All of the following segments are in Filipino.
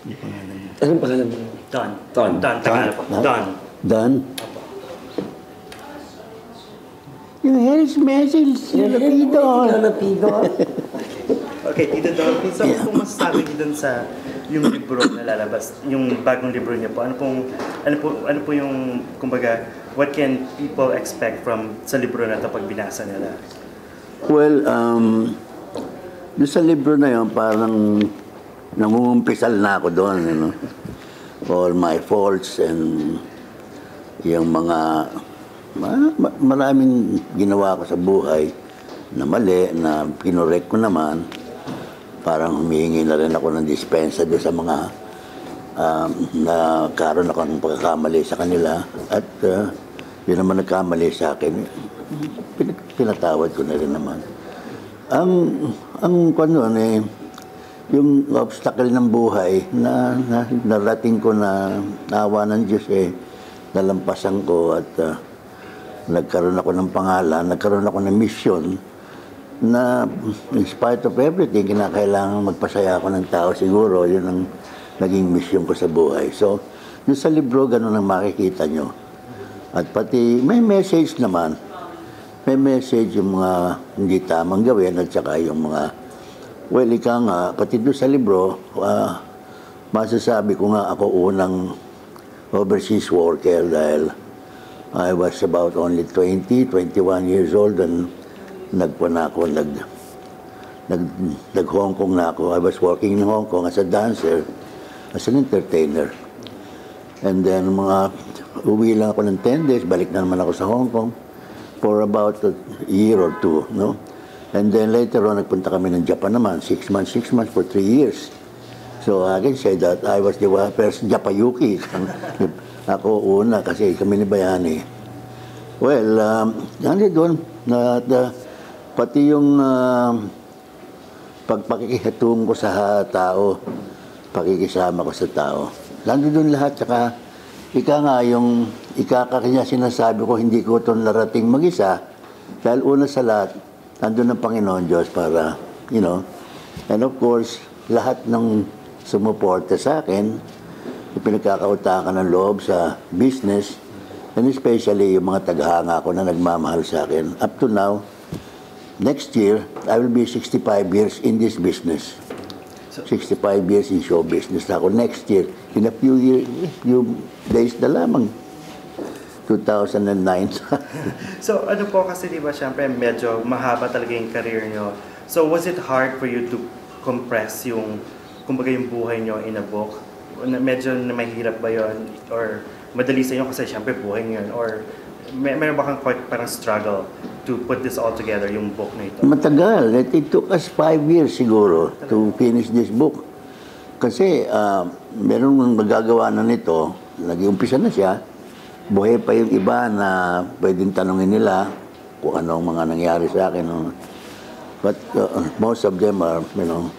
Yung pangalan niya. Anong pangalan mo? Don. Don. Don, Tagalog po. Don. Dan? Yung Harris Message, yung Rapido. Rapido. Okay, Tito Don, so kung masasabi niyo dun sa yung libro na lalabas, yung bagong libro niya po, ano po yung, kumbaga, what can people expect from sa libro na ito pag binasa nila? Well, doon sa libro na yun, parang nangungumpisal na ako doon, you know. All my faults and yung mga maraming ginawa ko sa buhay na mali, na kinorek ko naman. Parang humihingi na rin ako ng dispensa doon sa mga nagkaroon ako ng pagkakamali sa kanila. At yun naman nagkamali sa akin, pinatawad ko na rin naman. Ang kano yung obstacle ng buhay na narating ko na nawa ng Diyos nalampasan ko at nagkaroon ako ng pangalan, nagkaroon ako ng mission na in spite of everything, kinakailangan magpasaya ako ng tao. Siguro yun ang naging mission ko sa buhay. So, yung sa libro, ganun ang makikita nyo. At pati may message naman. May message yung mga hindi tamang gawin at saka yung mga, well, ika nga, pati doon sa libro, masasabi ko nga ako unang overseas worker dahil I was about only 20, 21 years old and nag-Hong Kong na ako. I was working in Hong Kong as a dancer, as an entertainer. And then uwi lang ako ng 10 days, balik na naman ako sa Hong Kong for about a year or two, no? And then later on, nagpunta kami ng Japan naman, 6 months for 3 years. So I can say that I was the first Japayuki. Ako una kasi kami ni Bayani. Well, ano doon, pati yung pagpakikihatung ko sa tao, pakikisama ko sa tao. Nandun lahat, saka yung kanya sinasabi ko, hindi ko ito narating mag-isa. Dahil una sa lahat, nandun ang Panginoon Diyos para, you know, and of course, lahat ng sumuporta sa akin, pinagkakautakan ng loob sa business, and especially yung mga taghanga ko na nagmamahal sa akin. Up to now, next year, I will be 65 years in this business. 65 years in show business na ako. Next year, in a few days na lamang. 2009. So, ano po kasi, di ba, syempre, medyo mahaba talaga yung career nyo. So, was it hard for you to compress yung, kumbaga, yung buhay nyo in a book? Medyo mahirap ba yun? Or madali sa inyo kasi syempre buhay nyo yun? Or meron ba kang parang struggle to put this all together, yung book na ito? Matagal. It took us 5 years siguro to finish this book. Kasi meron magagawa na nito, nag-iumpisa na siya, buhay pa yung iba na pwedeng tanongin nila kung anong mga nangyari sa akin. But most of them are, you know,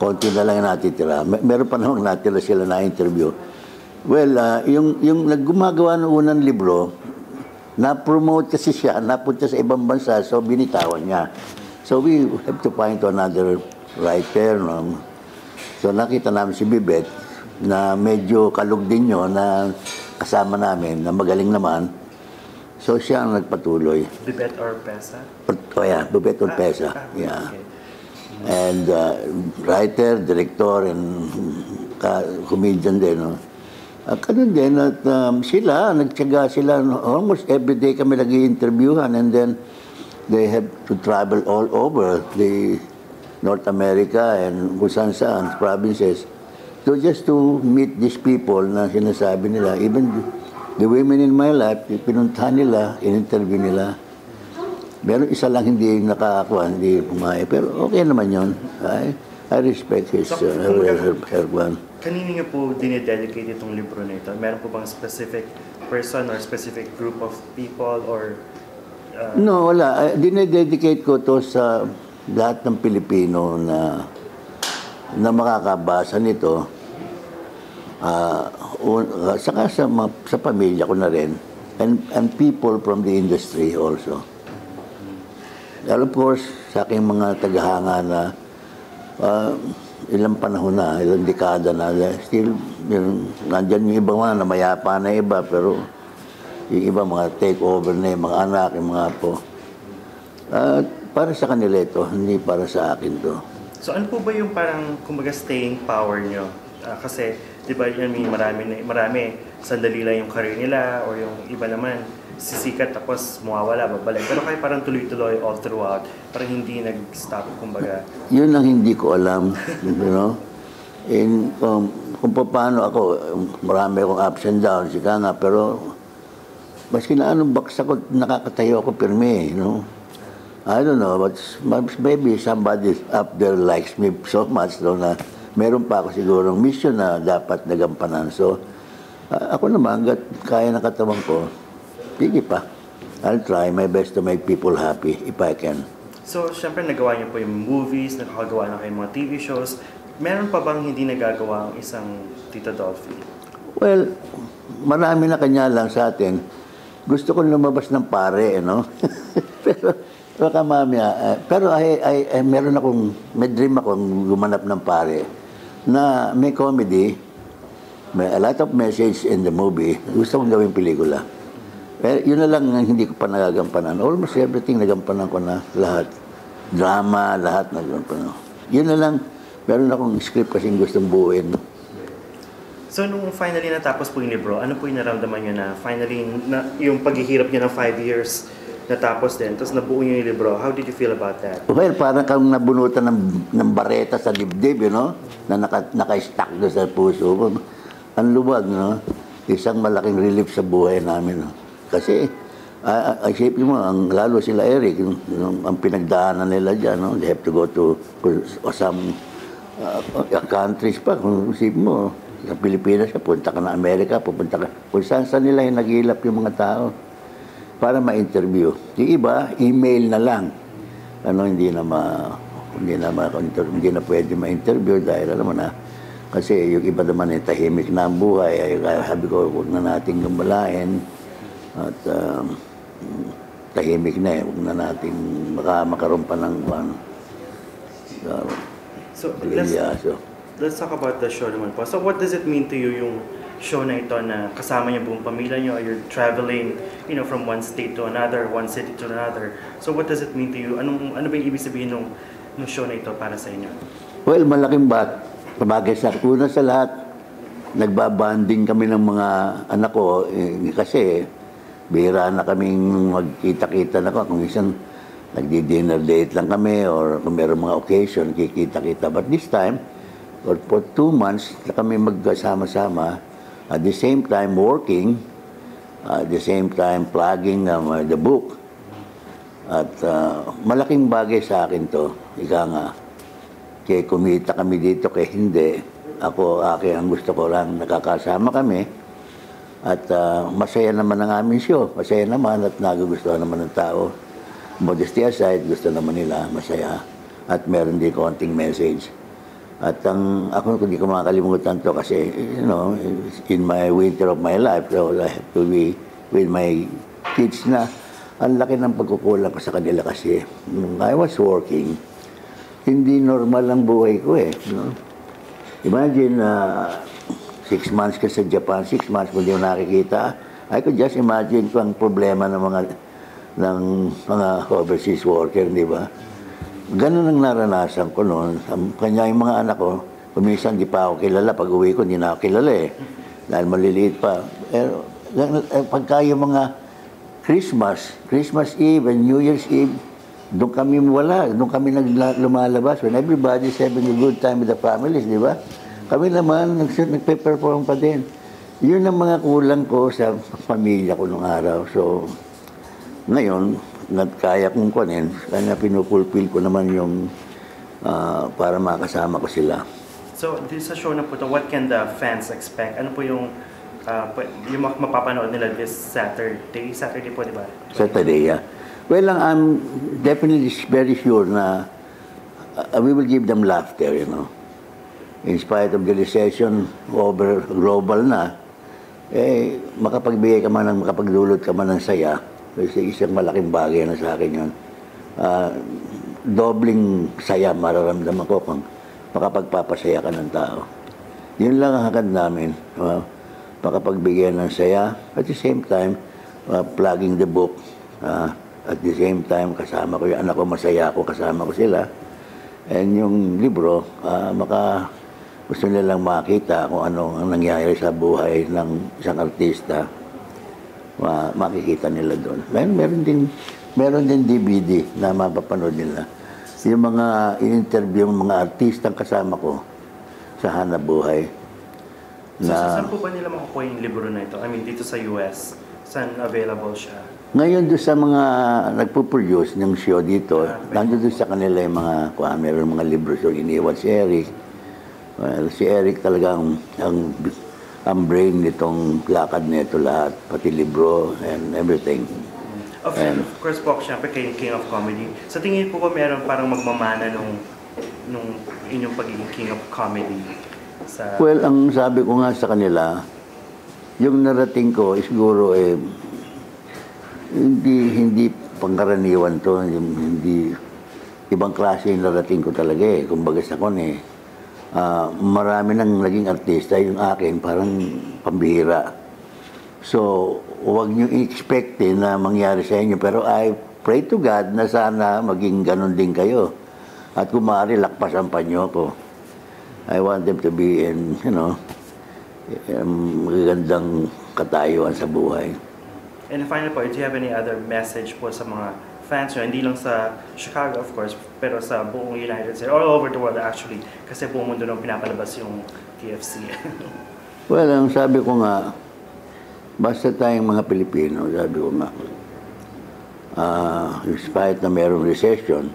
konti na lang natitira. Meron pa namang natira sila na interview. Well, yung naggumagawa ng unang libro, na-promote kasi siya, napunta sa ibang bansa, so binitawan niya. So we have to find another writer. No? So nakita namin si Bibet, na medyo kalug din yun, na kasama namin, na magaling naman. So siya ang nagpatuloy. Bibet Oropesa? Oh yeah, Bibet Oropesa. Yeah. Okay. And writer, director, and comedian din. No? Ganun din, at nagtyaga sila, almost every day kami nag-i-interviewhan, and then they have to travel all over the North America and kung saan provinces, so just to meet these people na sinasabi nila, even the women in my life, pinuntahan nila, in-interview nila. Meron isa lang hindi nakakuha, hindi pumayag. Pero okay naman yun. I respect his her one. Kanino niyo po dinededicate itong libro na ito? Meron po bang specific person or specific group of people or... No, wala. Dinededicate ko to sa lahat ng Pilipino na makakabasa nito. Saka sa pamilya ko na rin. And people from the industry also. And of course, sa aking mga tagahanga na ilang panahon na, ilang dekada na, still, nandyan yung iba mga na mayapa na iba, pero yung iba mga take over na yung mga anak, yung mga apo. Para sa kanila ito, hindi para sa akin to. So ano po ba yung parang, kumbaga, staying power nyo? Kasi, di ba, marami, sandali lang yung career nila, or yung iba naman, sisikat tapos mawawala, babalik. Pero kayo parang tuloy-tuloy all throughout, parang hindi nag-stop, kumbaga. Yun ang hindi ko alam, you know. Kung paano ako, marami akong ups and downs, ika nga, pero maski na anong baksa ko, nakakatayo ako pirmi, you know. I don't know, but maybe somebody up there likes me so much, no, na meron pa ako sigurong mission na dapat nagampanan. So, ako naman, hanggat kaya ng katawan ko, sige pa. I'll try my best to make people happy if I can. So, syempre, nagawa niyo po yung movies, nakakagawa na kayo mga TV shows. Meron pa bang hindi nagagawa ang isang Tito Dolphy? Well, marami na kanya lang sa atin. Gusto kong lumabas ng pare, no? pero, baka mamaya, pero meron akong, may dream akong gumanap ng pare na may comedy, may a lot of message in the movie. Gusto kong gawing pelikula. Pero yun na lang ang hindi ko pa nagagampanan. Almost everything nagampanan ko na lahat. Drama, lahat nagampanan. Yun na lang, meron akong script kasing gustong buuin. So, nung finally natapos po yung libro, ano po yung naramdaman nyo na finally, yung paghihirap nyo ng 5 years natapos din, tapos nabuo nyo yung libro, how did you feel about that? Well, parang kang nabunutan ng bareta sa dibdib, you know, na naka-stack doon sa puso. Ang luwag, no? Isang malaking relief sa buhay namin, no? Kasi, isipin mo, lalo sila Eric, ang pinagdaanan nila dyan, no? They have to go to some countries pa. Kung isipin mo, sa Pilipinas, punta ka na Amerika, pupunta ka. Kung saan nila yung naghihilap yung mga tao para ma-interview. Yung iba, email na lang. Hindi na pwede ma-interview dahil alam mo na, kasi yung iba naman ay tahimik na ang buhay. Sabi ko, huwag na nating gumalain. At tahimik na huwag na nating makaroon pa ng So, let's talk about the show naman po. So, what does it mean to you yung show na ito na kasama niyo buong pamilya niyo, you're traveling, from one state to another, one city to another. So, what does it mean to you? Ano ba yung ibig sabihin ng show na ito para sa inyo? Well, malaking bagay sa una sa lahat, nagbabanding kami ng mga anak ko kasi bihira na kaming magkita-kita na ko. Kung isang nagdi-dinner date lang kami or kung meron mga occasion, kikita-kita. But this time, for 2 months na kami magkasama-sama, at the same time working, at the same time plugging the book. At malaking bagay sa akin to, ika nga. Kaya kumita kami dito, kaya hindi. Ang gusto ko lang, nakakasama kami. At masaya naman ang aming show. Masaya naman at nagugustuhan naman ng tao. Modesty aside, gusto naman nila, masaya. At meron din konting message. At ako hindi ko makakalimutan to kasi, in my winter of my life, so I have to be with my kids na ang laki ng pagkukulang ko sa kanila kasi nung I was working, hindi normal ang buhay ko eh. Imagine, 6 months ka sa Japan, 6 months mo hindi mo nakikita. I could just imagine kung ang problema ng mga overseas worker, di ba? Ganun ang naranasan ko noon. Kanya yung mga anak ko, kuminsan di pa ako kilala. Pag uwi ko, hindi na ako kilala eh. Dahil maliliit pa. Pero pagka yung mga Christmas Eve and New Year's Eve, doon kami wala. Doon kami lumalabas. When everybody's having a good time with the families, di ba? Kami naman, nagpe-perform pa din. Yun ang mga kulang ko sa pamilya ko nung araw. So, ngayon, kaya kong kunin, kaya pinupulpil ko naman yung para makasama ko sila. So, sa show na po ito, what can the fans expect? Ano po yung mapapanood nila this Saturday? Saturday po, di ba? Saturday, yeah. Well, I'm definitely very sure na we will give them laughter, In spite of the recession over global na, makapagbigay ka man makapagdulot ka man ng saya. Kasi isang malaking bagay na sa akin yun. Dobling saya mararamdaman ko kung makapagpapasaya ka ng tao. Yun lang ang hangad namin. Makapagbigyan ng saya. At the same time, plugging the book. At the same time, kasama ko yung anak ko, masaya ako, kasama ko sila. And yung libro, gusto nilang makita kung ano ang nangyayari sa buhay ng isang artista. Makikita nila doon. Meron din DVD na mapapanood nila. Yung mga in-interview, mga artistang kasama ko sa hanap buhay. So, saan po ba nila makukuha yung libro na ito? I mean, dito sa US, saan available siya? Ngayon doon sa mga nagpo-produce ng show dito, nandun doon sa kanila yung mga, meron mga libro so iniwan si Eric. Well, si Eric talagang ang brain nitong lakad nito lahat, pati libro and everything. Of course po, syempre kayo King of Comedy. Sa tingin po ba meron parang magmamana nung inyong pagiging King of Comedy? Well, ang sabi ko nga sa kanila, yung narating ko, siguro hindi pangkaraniwan to, hindi ibang klase yung narating ko talaga Kumbaga sa kon marami nang naging artista, yung akin parang pambihira. So, huwag niyo i-expect na mangyari sa inyo. Pero I pray to God na sana maging ganun din kayo. At kung maaari, lakpasan pa niyo ako. I want them to be in, magagandang katayuan sa buhay. And finally po, do you have any other message po sa mga fans nyo? Hindi lang sa Chicago, of course, pero sa buong United States, all over the world actually, kasi buong mundo nung pinapalabas yung TFC. Well, ang sabi ko nga, basta tayong mga Pilipino, sabi ko nga, despite na mayroong recession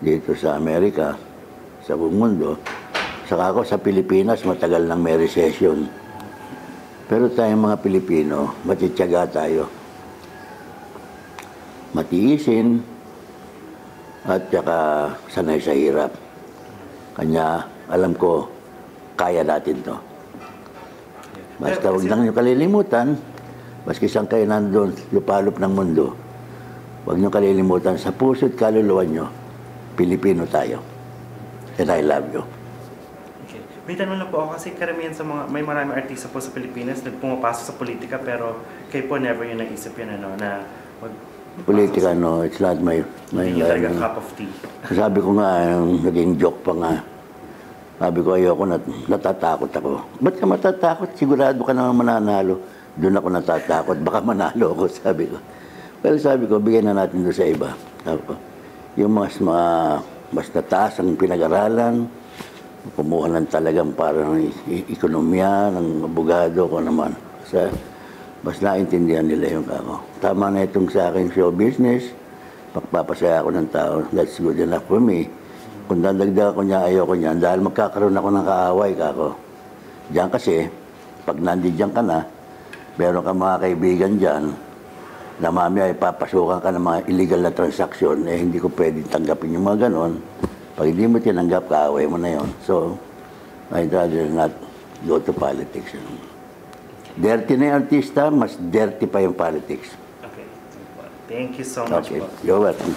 dito sa Amerika, sa buong mundo, saka ako sa Pilipinas, matagal nang may recession. Pero tayong mga Pilipino, matitiyaga tayo. Matiisin at saka sanay sa hirap. Kanya, alam ko, kaya natin to. Basta huwag lang nyo kalilimutan, maski saan kayo nandun, lupalop ng mundo, huwag nyo kalilimutan, sa puso't kaluluwa nyo, Pilipino tayo. And I love you. Okay. May tanong lang po ako kasi karamihan sa may maraming artista po sa Pilipinas na pumapasok sa politika pero kayo po never yung naisip yun na politika, no, it's not my cup of tea. Sabi ko nga, naging joke pa nga. Sabi ko, ayoko, natatakot ako. Ba't ka matatakot? Sigurado ka naman mananalo. Doon ako natatakot. Baka manalo ako, sabi ko. Well, sabi ko, bigyan na natin doon sa iba. Sabi ko, yung mas nataas ang pinag-aralan, kumuha ng talagang parang ekonomiya, ng abogado ko naman. Mas naintindihan nila yung ako. Tama na itong sa aking show business, pagpapasaya ako ng tao, that's good enough for me. Kung dadagdag ako niya, ayoko niyan, dahil magkakaroon ako ng kaaway ako. Diyan kasi, pag nandiyan ka na, meron ka mga kaibigan dyan, na mamaya ipapasukan ka ng mga illegal na transaksyon, hindi ko pwede tanggapin yung mga ganon. Pag hindi mo tinanggap, kaaway mo na yon. So, I'd rather not go to politics. Dirty na yung artista, mas dirty pa yung politics. Okay. Thank you so much. Okay. You're welcome.